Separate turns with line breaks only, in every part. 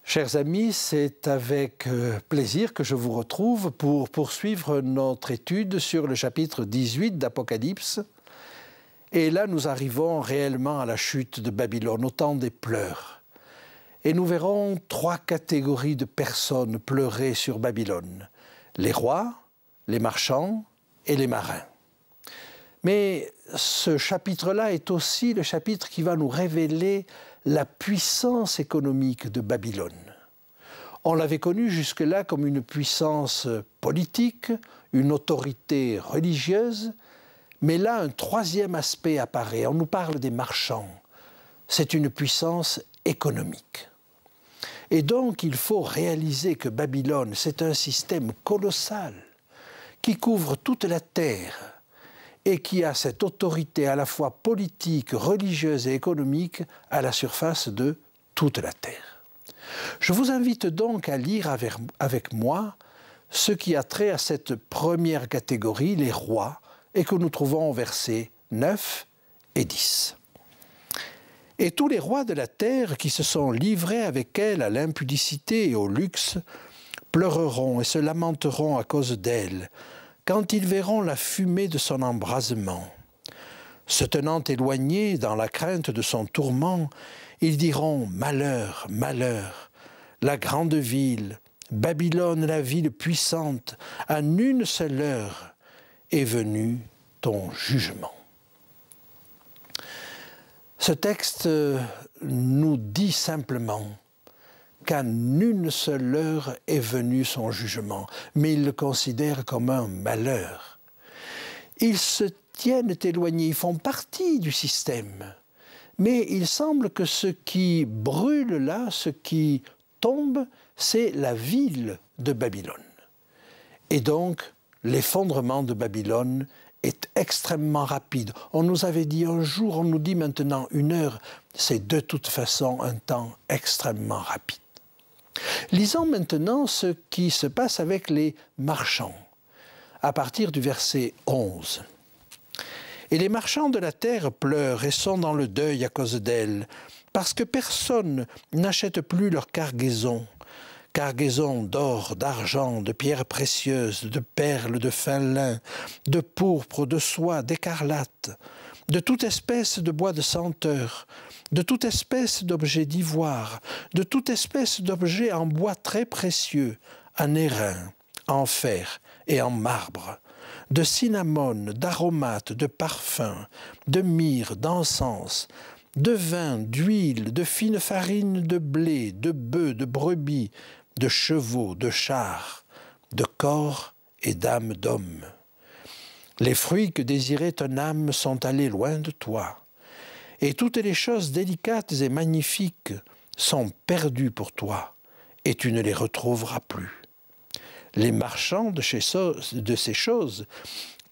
Chers amis, c'est avec plaisir que je vous retrouve pour poursuivre notre étude sur le chapitre 18 d'Apocalypse. Et là, nous arrivons réellement à la chute de Babylone, au temps des pleurs. Et nous verrons trois catégories de personnes pleurer sur Babylone: les rois, les marchands et les marins. Mais ce chapitre-là est aussi le chapitre qui va nous révéler la puissance économique de Babylone. On l'avait connue jusque-là comme une puissance politique, une autorité religieuse, mais là, un troisième aspect apparaît. On nous parle des marchands. C'est une puissance économique. Et donc, il faut réaliser que Babylone, c'est un système colossal qui couvre toute la terre et qui a cette autorité à la fois politique, religieuse et économique à la surface de toute la terre. Je vous invite donc à lire avec moi ce qui a trait à cette première catégorie, les rois, et que nous trouvons aux versets 9 et 10. « Et tous les rois de la terre qui se sont livrés avec elle à l'impudicité et au luxe pleureront et se lamenteront à cause d'elle, quand ils verront la fumée de son embrasement. Se tenant éloignés dans la crainte de son tourment, ils diront « Malheur, malheur, la grande ville, Babylone, la ville puissante, en une seule heure est venu ton jugement. » Ce texte nous dit simplement qu'en une seule heure est venu son jugement, mais il le considère comme un malheur. Ils se tiennent éloignés, ils font partie du système, mais il semble que ce qui brûle là, ce qui tombe, c'est la ville de Babylone. Et donc, l'effondrement de Babylone est extrêmement rapide. On nous avait dit un jour, on nous dit maintenant une heure, c'est de toute façon un temps extrêmement rapide. Lisons maintenant ce qui se passe avec les marchands, à partir du verset 11. « Et les marchands de la terre pleurent et sont dans le deuil à cause d'elle, parce que personne n'achète plus leur cargaison d'or, d'argent, de pierres précieuses, de perles, de fin lin, de pourpre, de soie, d'écarlate, de toute espèce de bois de senteur, de toute espèce d'objets d'ivoire, de toute espèce d'objets en bois très précieux, en airain, en fer et en marbre, de cinnamome, d'aromates, de parfums, de myrrhe, d'encens, de vin, d'huile, de fine farine, de blé, de bœufs, de brebis, de chevaux, de chars, de corps et d'âmes d'hommes. Les fruits que désirait ton âme sont allés loin de toi, et toutes les choses délicates et magnifiques sont perdues pour toi, et tu ne les retrouveras plus. Les marchands de ces choses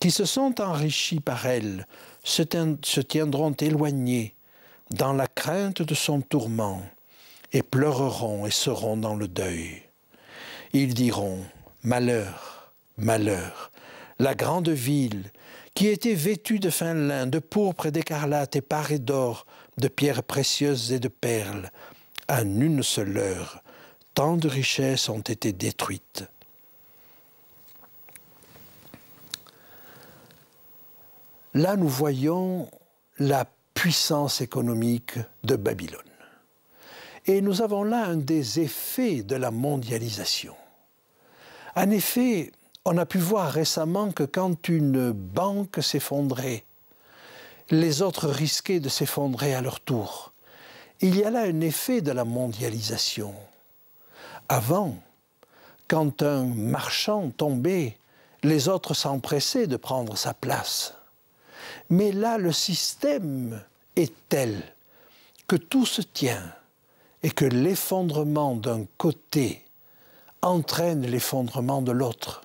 qui se sont enrichis par elles se tiendront éloignés dans la crainte de son tourment, et pleureront et seront dans le deuil. Ils diront « Malheur, malheur, la grande ville, qui était vêtue de fin lin, de pourpre et d'écarlate et parée d'or, de pierres précieuses et de perles, en une seule heure, tant de richesses ont été détruites. » Là, nous voyons la puissance économique de Babylone. Et nous avons là un des effets de la mondialisation. En effet, On a pu voir récemment que quand une banque s'effondrait, les autres risquaient de s'effondrer à leur tour. Il y a là un effet de la mondialisation. Avant, quand un marchand tombait, les autres s'empressaient de prendre sa place. Mais là, le système est tel que tout se tient et que l'effondrement d'un côté entraîne l'effondrement de l'autre.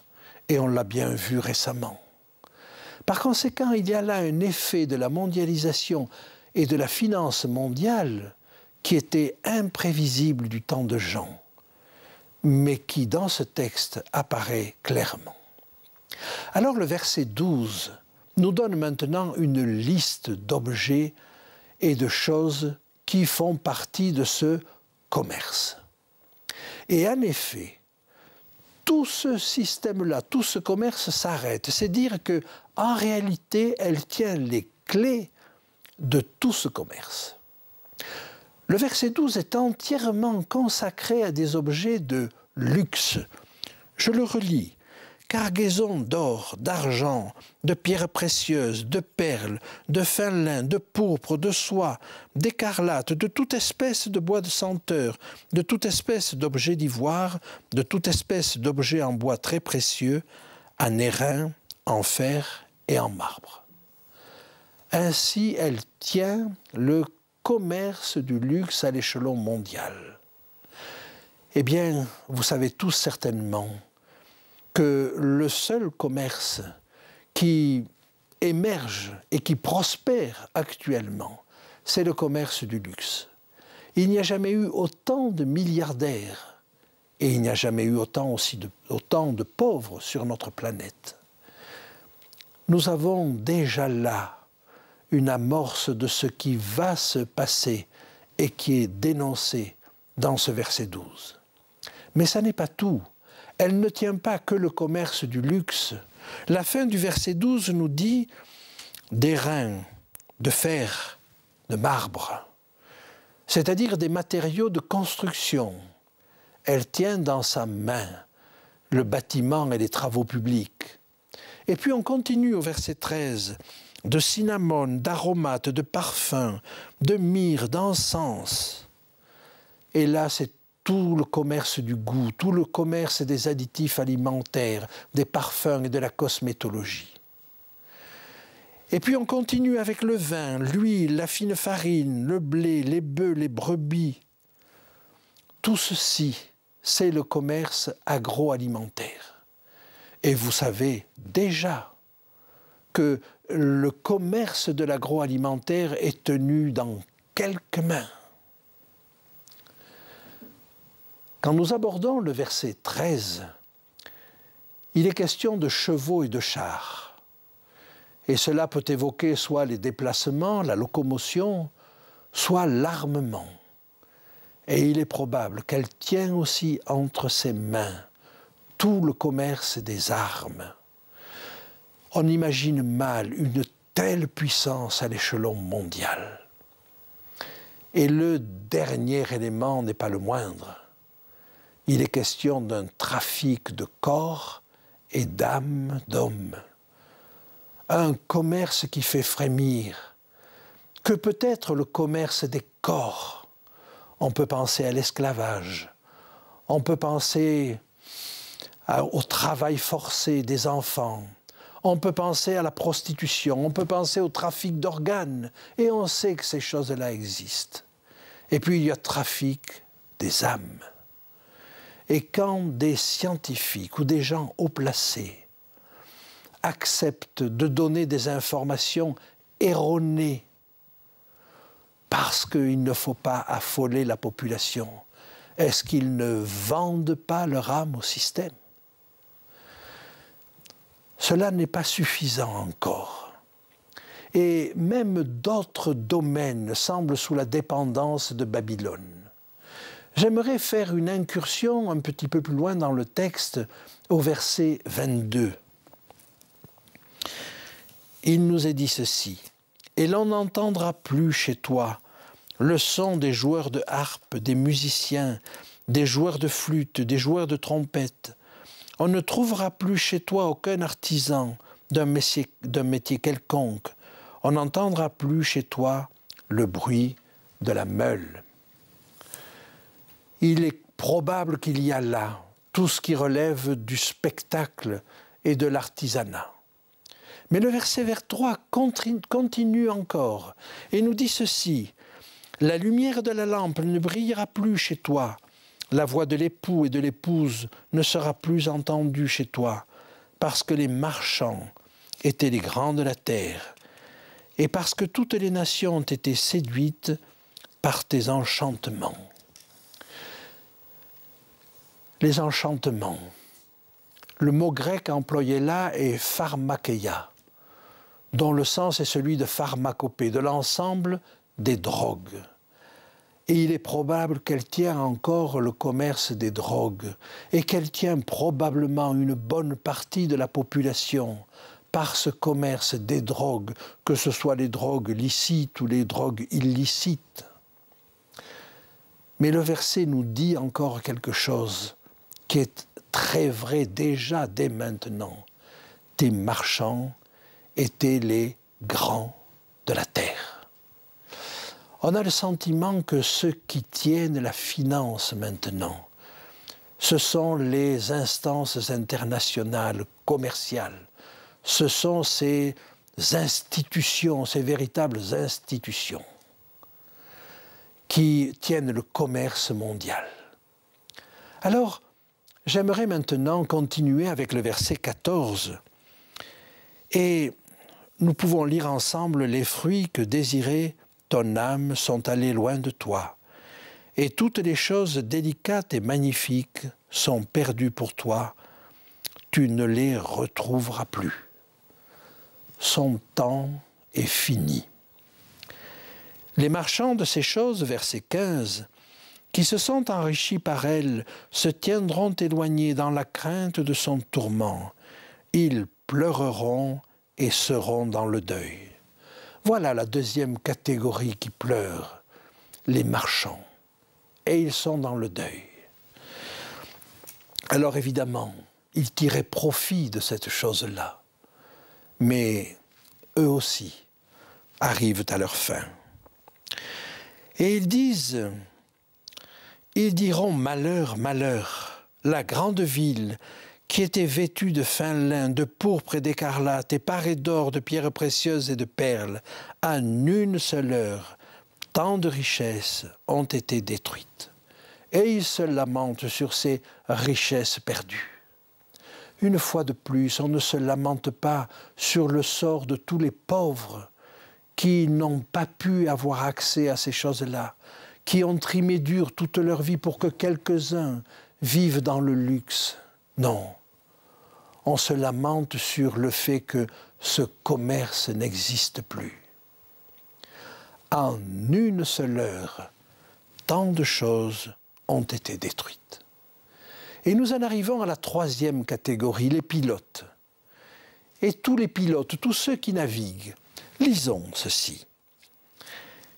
Et on l'a bien vu récemment. Par conséquent, il y a là un effet de la mondialisation et de la finance mondiale qui était imprévisible du temps de Jean, mais qui, dans ce texte, apparaît clairement. Alors le verset 12 nous donne maintenant une liste d'objets et de choses qui font partie de ce commerce. Et en effet, tout ce système-là, tout ce commerce s'arrête. C'est dire qu'en réalité, elle tient les clés de tout ce commerce. Le verset 12 est entièrement consacré à des objets de luxe. Je le relis. Cargaison d'or, d'argent, de pierres précieuses, de perles, de fin lin, de pourpre, de soie, d'écarlate, de toute espèce de bois de senteur, de toute espèce d'objets d'ivoire, de toute espèce d'objets en bois très précieux, en airain, en fer et en marbre. Ainsi, elle tient le commerce du luxe à l'échelon mondial. Eh bien, vous savez tous certainement que le seul commerce qui émerge et qui prospère actuellement, c'est le commerce du luxe. Il n'y a jamais eu autant de milliardaires et il n'y a jamais eu autant de pauvres sur notre planète. Nous avons déjà là une amorce de ce qui va se passer et qui est dénoncé dans ce verset 12. Mais ça n'est pas tout. Elle ne tient pas que le commerce du luxe. La fin du verset 12 nous dit d'airain, de fer, de marbre, c'est-à-dire des matériaux de construction. Elle tient dans sa main le bâtiment et les travaux publics. Et puis on continue au verset 13, de cinnamome, d'aromates, de parfums, de myrrhe, d'encens. Et là, c'est tout le commerce du goût, tout le commerce des additifs alimentaires, des parfums et de la cosmétologie. Et puis on continue avec le vin, l'huile, la fine farine, le blé, les bœufs, les brebis. Tout ceci, c'est le commerce agroalimentaire. Et vous savez déjà que le commerce de l'agroalimentaire est tenu dans quelques mains. Quand nous abordons le verset 13, il est question de chevaux et de chars. Et cela peut évoquer soit les déplacements, la locomotion, soit l'armement. Et il est probable qu'elle tient aussi entre ses mains tout le commerce des armes. On imagine mal une telle puissance à l'échelon mondial. Et le dernier élément n'est pas le moindre. Il est question d'un trafic de corps et d'âmes d'hommes. Un commerce qui fait frémir, que peut être le commerce des corps. On peut penser à l'esclavage, on peut penser au travail forcé des enfants, on peut penser à la prostitution, on peut penser au trafic d'organes, et on sait que ces choses-là existent. Et puis il y a le trafic des âmes. Et quand des scientifiques ou des gens haut placés acceptent de donner des informations erronées parce qu'il ne faut pas affoler la population, est-ce qu'ils ne vendent pas leur âme au système? Cela n'est pas suffisant encore. Et même d'autres domaines semblent sous la dépendance de Babylone. J'aimerais faire une incursion un petit peu plus loin dans le texte, au verset 22. Il nous est dit ceci, « Et l'on n'entendra plus chez toi le son des joueurs de harpe, des musiciens, des joueurs de flûte, des joueurs de trompette. On ne trouvera plus chez toi aucun artisan d'un métier quelconque. On n'entendra plus chez toi le bruit de la meule. Il est probable qu'il y a là tout ce qui relève du spectacle et de l'artisanat. Mais le verset 3 continue encore et nous dit ceci: « La lumière de la lampe ne brillera plus chez toi, la voix de l'époux et de l'épouse ne sera plus entendue chez toi, parce que les marchands étaient les grands de la terre, et parce que toutes les nations ont été séduites par tes enchantements. » Les enchantements. Le mot grec employé là est pharmakeia, dont le sens est celui de pharmacopée, de l'ensemble des drogues. Et il est probable qu'elle tient encore le commerce des drogues et qu'elle tient probablement une bonne partie de la population par ce commerce des drogues, que ce soit les drogues licites ou les drogues illicites. Mais le verset nous dit encore quelque chose qui est très vrai déjà dès maintenant. Tes marchands étaient les grands de la terre. On a le sentiment que ceux qui tiennent la finance maintenant, ce sont les instances internationales, commerciales. Ce sont ces institutions, ces véritables institutions qui tiennent le commerce mondial. Alors, j'aimerais maintenant continuer avec le verset 14. Et nous pouvons lire ensemble: « Les fruits que désirait ton âme sont allés loin de toi, et toutes les choses délicates et magnifiques sont perdues pour toi, tu ne les retrouveras plus. Son temps est fini. » Les marchands de ces choses, verset 15, qui se sont enrichis par elles, se tiendront éloignés dans la crainte de son tourment. Ils pleureront et seront dans le deuil. Voilà la deuxième catégorie qui pleure, les marchands. Et ils sont dans le deuil. Alors évidemment, ils tiraient profit de cette chose-là. Mais eux aussi arrivent à leur fin. Et ils disent... Ils diront: « Malheur, malheur, la grande ville qui était vêtue de fin lin, de pourpre et d'écarlate, et parée d'or, de pierres précieuses et de perles, en une seule heure, tant de richesses ont été détruites. » Et ils se lamentent sur ces richesses perdues. Une fois de plus, on ne se lamente pas sur le sort de tous les pauvres qui n'ont pas pu avoir accès à ces choses-là, qui ont trimé dur toute leur vie pour que quelques-uns vivent dans le luxe. Non, on se lamente sur le fait que ce commerce n'existe plus. En une seule heure, tant de choses ont été détruites. Et nous en arrivons à la troisième catégorie, les pilotes. Et tous les pilotes, tous ceux qui naviguent, lisons ceci.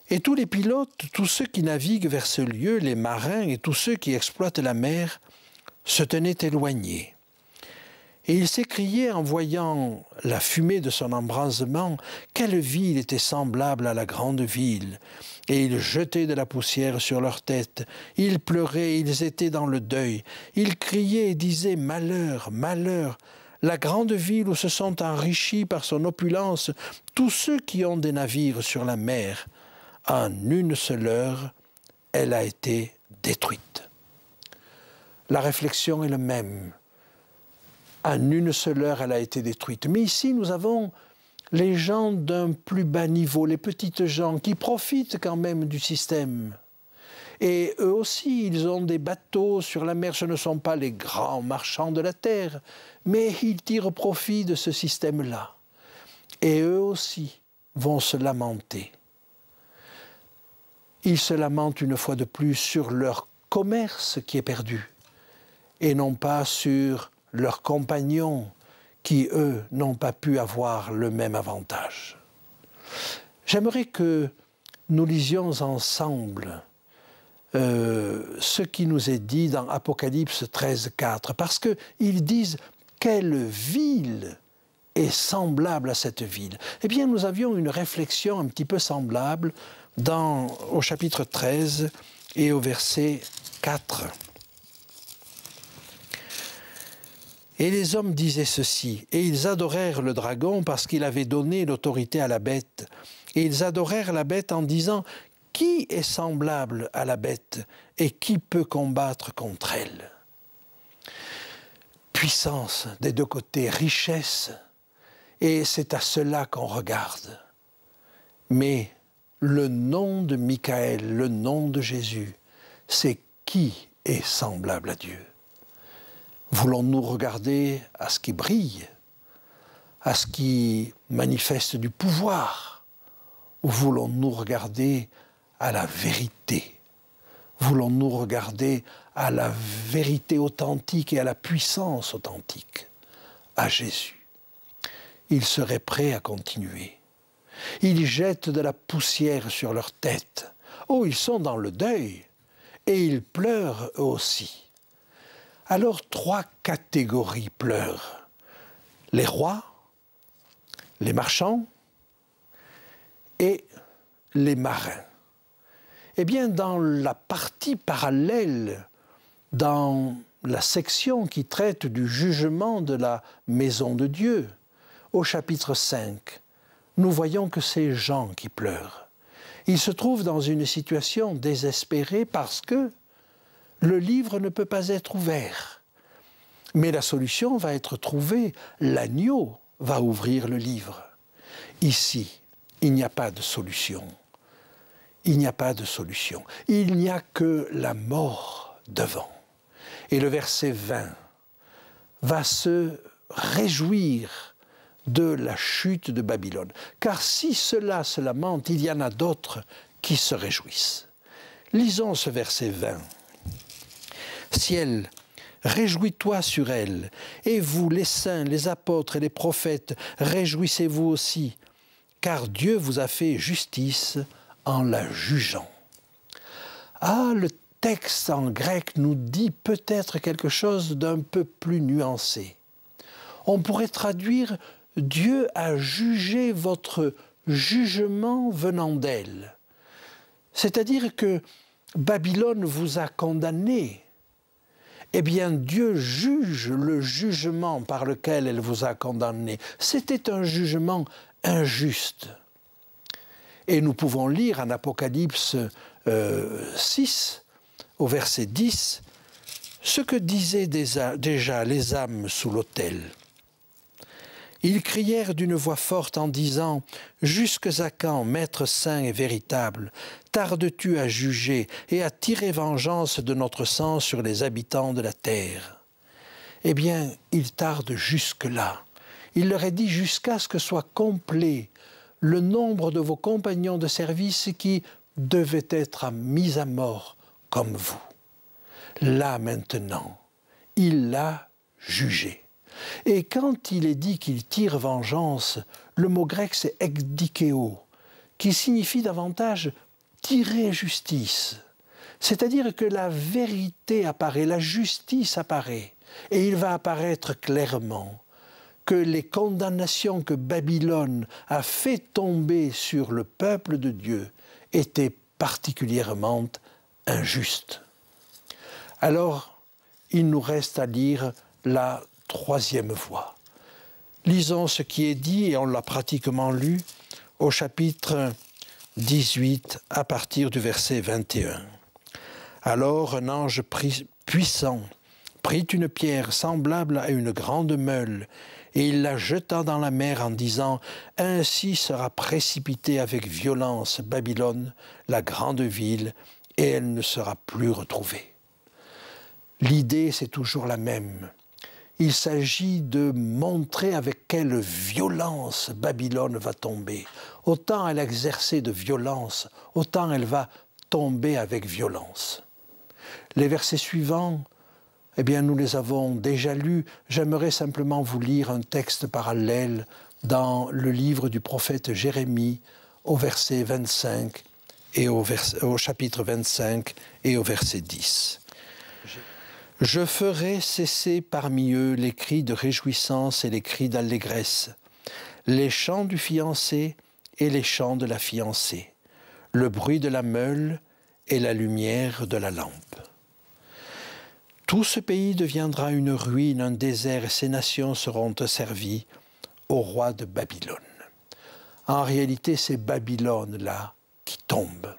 « Et tous les pilotes, tous ceux qui naviguent vers ce lieu, les marins et tous ceux qui exploitent la mer, se tenaient éloignés. Et ils s'écriaient en voyant la fumée de son embrasement, quelle ville était semblable à la grande ville. Et ils jetaient de la poussière sur leurs têtes, ils pleuraient, ils étaient dans le deuil. Ils criaient et disaient: malheur, malheur, la grande ville où se sont enrichis par son opulence tous ceux qui ont des navires sur la mer. En une seule heure, elle a été détruite. » La réflexion est la même. En une seule heure, elle a été détruite. Mais ici, nous avons les gens d'un plus bas niveau, les petites gens qui profitent quand même du système. Et eux aussi, ils ont des bateaux sur la mer. Ce ne sont pas les grands marchands de la terre, mais ils tirent profit de ce système-là. Et eux aussi vont se lamenter. Ils se lamentent une fois de plus sur leur commerce qui est perdu, et non pas sur leurs compagnons qui, eux, n'ont pas pu avoir le même avantage. J'aimerais que nous lisions ensemble ce qui nous est dit dans Apocalypse 13, 4, parce qu'ils disent « Quelle ville est semblable à cette ville ?» Eh bien, nous avions une réflexion un petit peu semblable au chapitre 13 et au verset 4. Et les hommes disaient ceci, et ils adorèrent le dragon parce qu'il avait donné l'autorité à la bête. Et ils adorèrent la bête en disant, qui est semblable à la bête et qui peut combattre contre elle? Puissance des deux côtés, richesse, et c'est à cela qu'on regarde. Mais le nom de Michael, le nom de Jésus, c'est qui est semblable à Dieu? Voulons-nous regarder à ce qui brille, à ce qui manifeste du pouvoir, ou voulons-nous regarder à la vérité? Voulons-nous regarder à la vérité authentique et à la puissance authentique, à Jésus? Ils seraient prêts à continuer. Ils jettent de la poussière sur leur tête. Oh, ils sont dans le deuil et ils pleurent eux aussi. Alors, 3 catégories pleurent. Les rois, les marchands et les marins. Eh bien, dans la partie parallèle, dans la section qui traite du jugement de la maison de Dieu, au chapitre 5, nous voyons que c'est Jean qui pleure. Il se trouve dans une situation désespérée parce que le livre ne peut pas être ouvert. Mais la solution va être trouvée. L'agneau va ouvrir le livre. Ici, il n'y a pas de solution. Il n'y a pas de solution. Il n'y a que la mort devant. Et le verset 20 va se réjouir de la chute de Babylone. Car si cela se lamente, il y en a d'autres qui se réjouissent. Lisons ce verset 20. Ciel, réjouis-toi sur elle, et vous, les saints, les apôtres et les prophètes, réjouissez-vous aussi, car Dieu vous a fait justice en la jugeant. Ah, le texte en grec nous dit peut-être quelque chose d'un peu plus nuancé. On pourrait traduire « Dieu a jugé votre jugement venant d'elle ». C'est-à-dire que Babylone vous a condamné. Eh bien, Dieu juge le jugement par lequel elle vous a condamné. C'était un jugement injuste. Et nous pouvons lire en Apocalypse 6, au verset 10, ce que disaient déjà les âmes sous l'autel. Ils crièrent d'une voix forte en disant « Jusque à quand, Maître saint et véritable, tardes-tu à juger et à tirer vengeance de notre sang sur les habitants de la terre ?» Eh bien, il tarde jusque-là. Il leur est dit jusqu'à ce que soit complet le nombre de vos compagnons de service qui devaient être mis à mort comme vous. Là maintenant, il l'a jugé. Et quand il est dit qu'il tire vengeance, le mot grec c'est ekdikeo, qui signifie davantage tirer justice. C'est-à-dire que la vérité apparaît, la justice apparaît, et il va apparaître clairement que les condamnations que Babylone a fait tomber sur le peuple de Dieu étaient particulièrement injustes. Alors, il nous reste à lire la 3e voie. Lisons ce qui est dit, et on l'a pratiquement lu, au chapitre 18, à partir du verset 21. Alors un ange puissant prit une pierre semblable à une grande meule, et il la jeta dans la mer en disant « Ainsi sera précipitée avec violence Babylone, la grande ville, et elle ne sera plus retrouvée. » L'idée, c'est toujours la même. Il s'agit de montrer avec quelle violence Babylone va tomber. Autant elle a exercé de violence, autant elle va tomber avec violence. Les versets suivants, eh bien, nous les avons déjà lus. J'aimerais simplement vous lire un texte parallèle dans le livre du prophète Jérémie, au verset 25 et au chapitre 25 et au verset 10. Je ferai cesser parmi eux les cris de réjouissance et les cris d'allégresse, les chants du fiancé et les chants de la fiancée, le bruit de la meule et la lumière de la lampe. Tout ce pays deviendra une ruine, un désert, et ces nations seront asservies au roi de Babylone. En réalité, c'est Babylone-là qui tombe.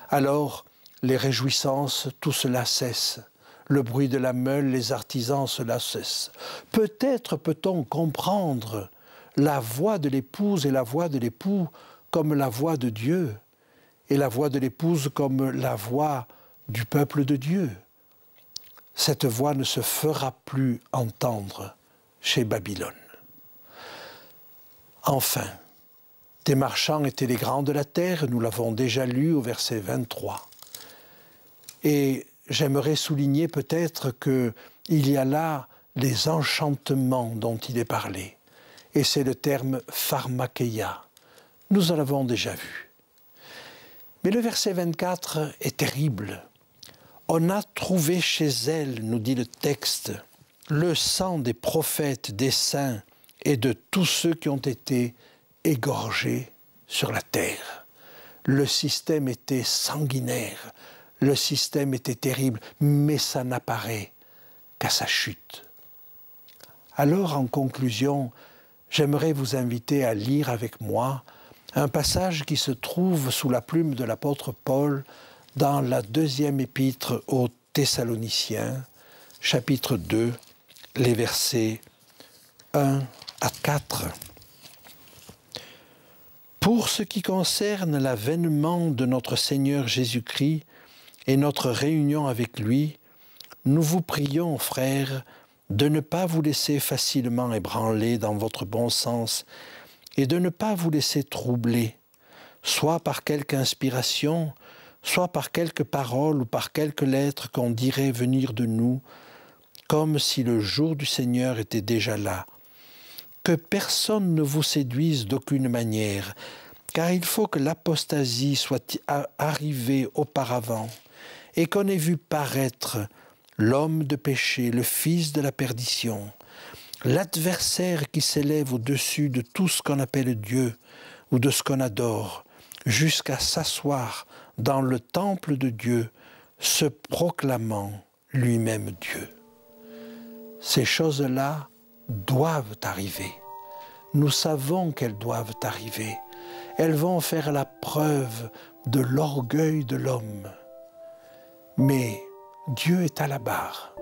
Alors, les réjouissances, tout cela cesse. Le bruit de la meule, les artisans, cela cesse. Peut-être peut-on comprendre la voix de l'épouse et la voix de l'époux comme la voix de Dieu, et la voix de l'épouse comme la voix du peuple de Dieu. Cette voix ne se fera plus entendre chez Babylone. Enfin, des marchands étaient les grands de la terre, nous l'avons déjà lu au verset 23. Et j'aimerais souligner peut-être qu'il y a là les enchantements dont il est parlé. Et c'est le terme pharmakeia. Nous en avons déjà vu. Mais le verset 24 est terrible. On a trouvé chez elle, nous dit le texte, le sang des prophètes, des saints et de tous ceux qui ont été égorgés sur la terre. Le système était sanguinaire, le système était terrible, mais ça n'apparaît qu'à sa chute. Alors, en conclusion, j'aimerais vous inviter à lire avec moi un passage qui se trouve sous la plume de l'apôtre Paul dans la deuxième épître aux Thessaloniciens, chapitre 2, les versets 1 à 4. Pour ce qui concerne l'avènement de notre Seigneur Jésus-Christ et notre réunion avec lui, nous vous prions, frères, de ne pas vous laisser facilement ébranler dans votre bon sens et de ne pas vous laisser troubler, soit par quelque inspiration, soit par quelque parole ou par quelque lettre qu'on dirait venir de nous, comme si le jour du Seigneur était déjà là. Que personne ne vous séduise d'aucune manière, car il faut que l'apostasie soit arrivée auparavant et qu'on ait vu paraître l'homme de péché, le fils de la perdition, l'adversaire qui s'élève au-dessus de tout ce qu'on appelle Dieu ou de ce qu'on adore, jusqu'à s'asseoir dans le temple de Dieu, se proclamant lui-même Dieu. Ces choses-là doivent arriver. Nous savons qu'elles doivent arriver. Elles vont faire la preuve de l'orgueil de l'homme. Mais Dieu est à la barre.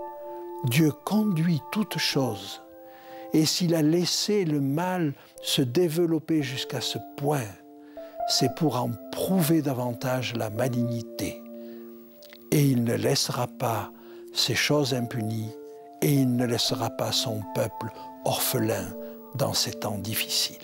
Dieu conduit toutes choses. Et s'il a laissé le mal se développer jusqu'à ce point, c'est pour en prouver davantage la malignité. Et il ne laissera pas ces choses impunies, et il ne laissera pas son peuple orphelin dans ces temps difficiles.